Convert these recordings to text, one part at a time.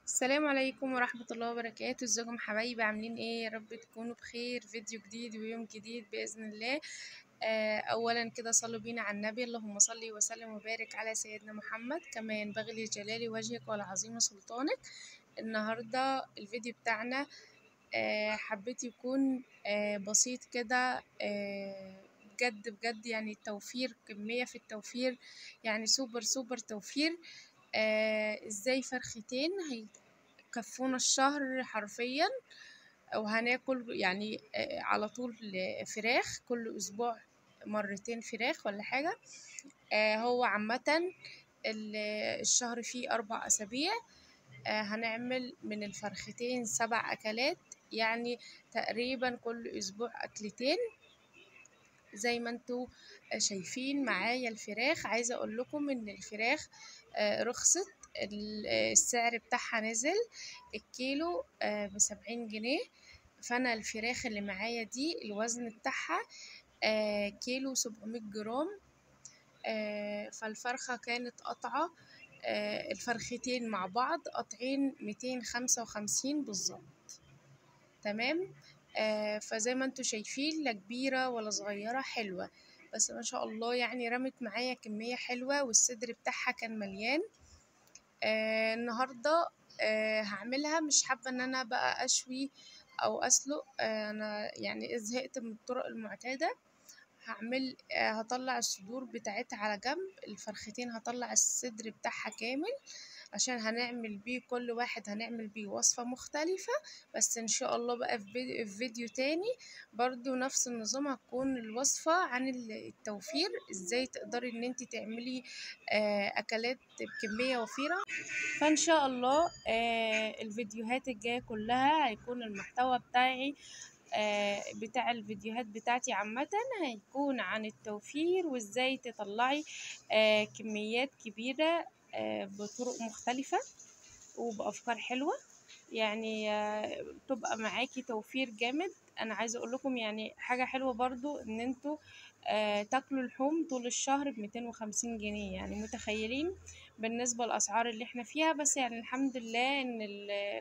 السلام عليكم ورحمة الله وبركاته. ازيكم حبايبي؟ عاملين ايه؟ يا رب تكونوا بخير. فيديو جديد ويوم جديد بإذن الله. اولا كده صلوا بينا على النبي. اللهم صل وسلم وبارك على سيدنا محمد. كما ينبغي لجلال وجهك والعظيم سلطانك. النهاردة الفيديو بتاعنا حبيت يكون بسيط كده. بجد بجد يعني التوفير، كمية في التوفير، يعني سوبر سوبر توفير. ازاي فرختين هيكفونا الشهر حرفيا، وهناكل يعني على طول فراخ كل اسبوع، مرتين فراخ ولا حاجة. هو عامة الشهر فيه 4 أسابيع. هنعمل من الفرختين 7 أكلات، يعني تقريبا كل أسبوع أكلتين. زي ما انتوا شايفين معايا الفراخ. عايزة اقول لكم ان الفراخ رخصت. السعر بتاعها نزل الكيلو ب70 جنيه. فانا الفراخ اللي معايا دي الوزن بتاعها كيلو 700 جرام. فالفرخة كانت قطعة، الفرختين مع بعض قاطعين 255 بالظبط. تمام. فزي ما انتوا شايفين، لا كبيرة ولا صغيرة، حلوة. بس ما شاء الله يعني رمت معايا كمية حلوة، والصدر بتاعها كان مليان. النهاردة هعملها. مش حابة ان انا بقى اشوي او اسلق. انا يعني زهقت من الطرق المعتادة. هعمل هطلع الصدور بتاعتها على جنب. الفرختين هطلع الصدر بتاعها كامل، عشان هنعمل بيه كل واحد هنعمل بيه وصفة مختلفة. بس ان شاء الله بقى في فيديو تاني برضو نفس النظام. هتكون الوصفة عن التوفير، ازاي تقدري ان انت تعملي اكلات بكمية وفيرة. فان شاء الله الفيديوهات الجاية كلها هيكون المحتوى بتاعي، بتاع الفيديوهات بتاعتي عامة، هيكون عن التوفير وازاي تطلعي كميات كبيرة بطرق مختلفة وبأفكار حلوة. يعني تبقى معاكي توفير جامد. انا عايزه اقول لكم يعني حاجه حلوه برضو، ان انتوا تاكلوا لحوم طول الشهر ب250 جنيه. يعني متخيلين بالنسبه للاسعار اللي احنا فيها؟ بس يعني الحمد لله ان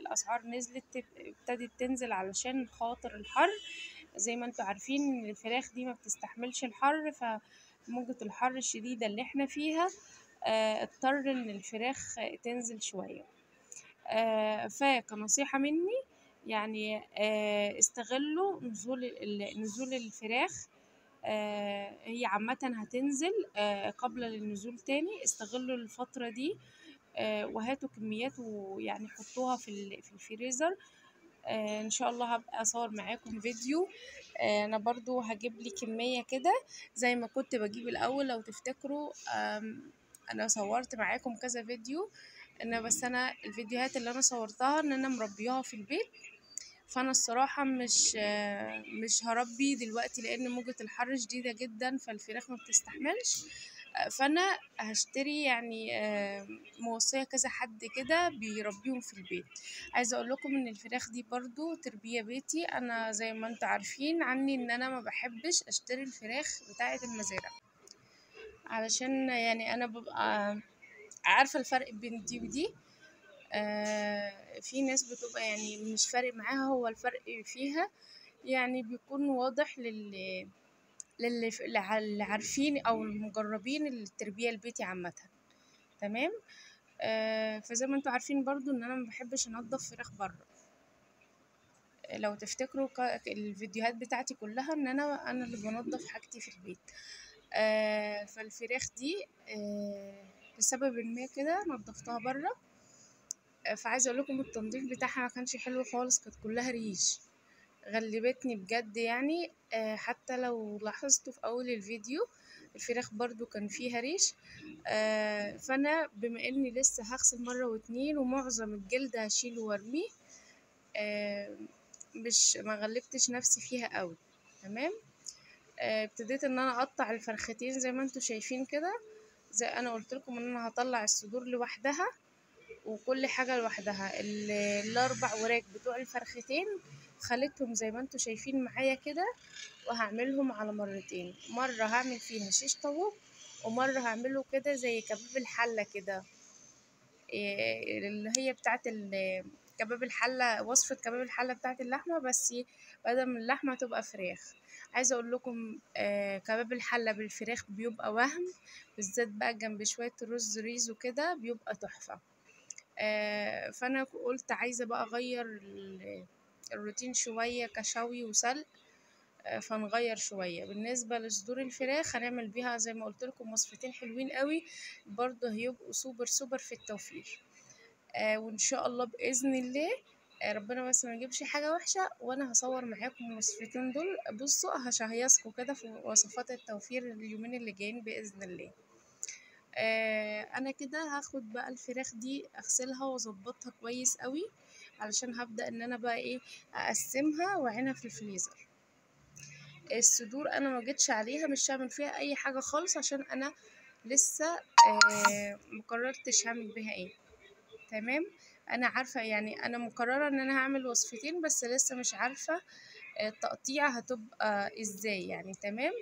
الاسعار نزلت، ابتدت تنزل علشان خاطر الحر. زي ما انتوا عارفين ان الفراخ دي ما بتستحملش الحر، فموجة الحر الشديدة اللي احنا فيها اضطر ان الفراخ تنزل شوية. فكنصيحة مني يعني استغلوا نزول الفراخ. هي عامة هتنزل قبل النزول تاني. استغلوا الفترة دي وهاتوا كميات، ويعني حطوها في الفريزر. ان شاء الله هبقى اصور معاكم فيديو. انا برضو هجيب لي كمية كده زي ما كنت بجيب الاول لو تفتكروا. انا صورت معاكم كذا فيديو. بس انا الفيديوهات اللي انا صورتها ان انا مربياها في البيت. فانا الصراحة مش هربي دلوقتي لان موجة الحر شديدة جدا، فالفراخ ما بتستحملش. فانا هشتري يعني موصية كذا حد كده بيربيهم في البيت. عايزة اقول لكم ان الفراخ دي برضو تربية بيتي. انا زي ما انتوا عارفين عني ان انا ما بحبش اشتري الفراخ بتاعة المزارع، علشان يعني انا ببقى عارفة الفرق بين دي ودي. في ناس بتبقى يعني مش فارق معاها هو الفرق فيها، يعني بيكون واضح اللي عارفين او المجربين التربية البيتي عامة. تمام. فزي ما انتوا عارفين برضو ان انا ما بحبش انضف فراخ بره. لو تفتكروا الفيديوهات بتاعتي كلها ان انا اللي بنضف حاجتي في البيت. فالفراخ دي لسبب ما كده نضفتها بره. فعايزه اقول لكم التنظيف بتاعها ما كانش حلو خالص، كانت كلها ريش. غلبتني بجد يعني. حتى لو لاحظتوا في اول الفيديو الفراخ برضو كان فيها ريش. فانا بما اني لسه هغسل مرة واتنين ومعظم الجلد هشيله وارميه، آه، مش ما غلبتش نفسي فيها قوي. تمام. ابتديت ان انا اقطع الفرختين زي ما انتوا شايفين كده. زي انا قلت لكم ان انا هطلع الصدور لوحدها وكل حاجة لوحدها. الاربع وراك بتوع الفرختين خليتهم زي ما انتوا شايفين معايا كده، وهعملهم على مرتين. مرة هعمل فيها شيش طاووق، ومرة هعمله كده زي كباب الحلة كده. اللي هي بتاعة كباب الحلة، وصفة كباب الحلة بتاعة اللحمة، بس بدل من اللحمة تبقى فراخ. عايزة اقول لكم كباب الحلة بالفراخ بيبقى وهم، بالذات بقى جنب شوية رز ريز وكده بيبقى تحفة. فانا قلت عايزة بقى اغير الروتين شوية كشوي وسلق. فنغير شوية بالنسبة لصدور الفراخ، هنعمل بيها زي ما قلت لكم وصفتين حلوين قوي، برضه هيبقوا سوبر سوبر في التوفير. وان شاء الله باذن الله ربنا بس ما يجيبش حاجه وحشه، وانا هصور معاكم الوصفتين دول. بصوا هشهيصكم كده في وصفات التوفير اليومين اللي جايين باذن الله. انا كده هاخد بقى الفراخ دي اغسلها واظبطها كويس قوي، علشان هبدا ان انا بقى ايه اقسمها واعينها في الفريزر. الصدور انا ما جيتش عليها، مش هعمل فيها اي حاجه خالص، عشان انا لسه مقررتش هعمل بيها ايه. تمام. انا عارفه يعني انا مقرره ان انا هعمل وصفتين، بس لسه مش عارفه التقطيع هتبقى ازاي يعني. تمام.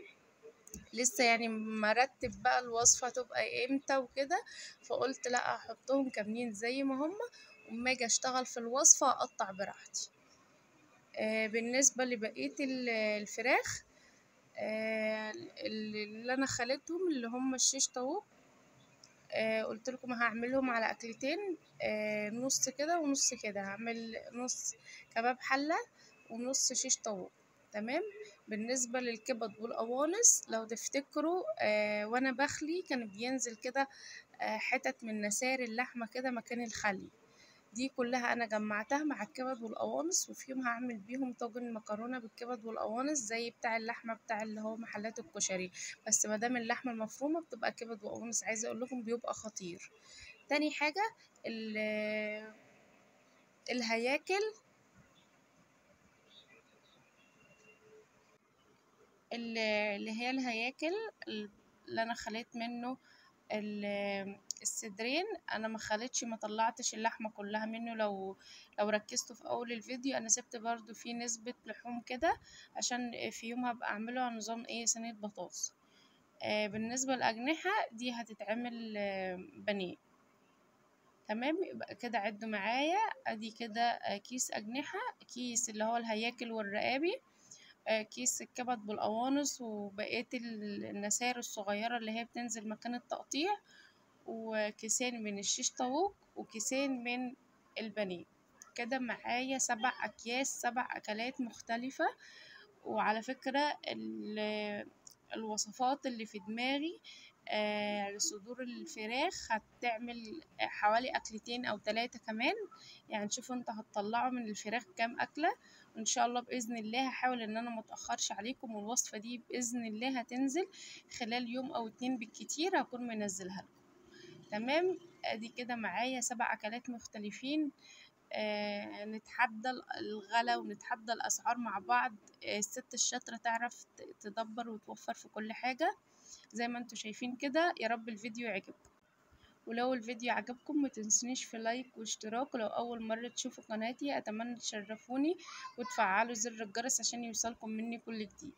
لسه يعني مرتب بقى الوصفه هتبقى امتى وكده، فقلت لا احطهم كاملين زي ما هما، وما اجي اشتغل في الوصفه اقطع براحتي. بالنسبه لبقيه الفراخ اللي انا خليتهم اللي هم الشيش طاووق، قلت لكم هعملهم على اكلتين، نص كده ونص كده. هعمل نص كباب حلة ونص شيش طاووق. تمام. بالنسبة للكبد والقوانص لو تفتكروا وانا بخلي كان بينزل كده حتت من نسار اللحمة كده مكان الخلي، دي كلها انا جمعتها مع الكبد والقوانص، وفي يوم هعمل بيهم طاجن مكرونه بالكبد والقوانص زي بتاع اللحمه بتاع اللي هو محلات الكشري، بس ما دام اللحمه المفرومه بتبقى كبد وقوانص. عايزه اقول لكم بيبقى خطير. تاني حاجه الهياكل، اللي هي الهياكل اللي انا خليت منه الصدرين، انا ما خليتش ما طلعتش اللحمه كلها منه. لو ركزتوا في اول الفيديو انا سبت برضو فيه نسبه لحوم كده، عشان في يوم هبقى اعمله على نظام ايه صينيه بطاطس. بالنسبه للاجنحه دي هتتعمل بانيه. تمام. يبقى كده عدوا معايا، ادي كده كيس اجنحه، كيس اللي هو الهياكل والرقابي، كيس الكبد بالقوانص وبقية النسائر الصغيرة اللي هي بتنزل مكان التقطيع، وكيسين من الشيش طاووق، وكيسين من البانيه. كده معايا 7 أكياس، 7 أكلات مختلفة. وعلى فكرة الوصفات اللي في دماغي لصدور الفراخ هتعمل حوالي أكلتين أو 3 كمان، يعني شوفوا انت هتطلعوا من الفراخ كام أكلة. وإن شاء الله بإذن الله هحاول إن أنا متأخرش عليكم، والوصفة دي بإذن الله هتنزل خلال يوم أو 2 بالكتير هكون منزلها لكم. تمام. ادي كده معايا 7 أكلات مختلفين. نتحدى الغلا ونتحدى الأسعار مع بعض. الست الشاطرة تعرف تدبر وتوفر في كل حاجة زي ما انتوا شايفين كده. يا رب الفيديو يعجبكم، ولو الفيديو عجبكم ما تنسونيش في لايك واشتراك، ولو أول مرة تشوفوا قناتي أتمنى تشرفوني وتفعلوا زر الجرس عشان يوصلكم مني كل جديد.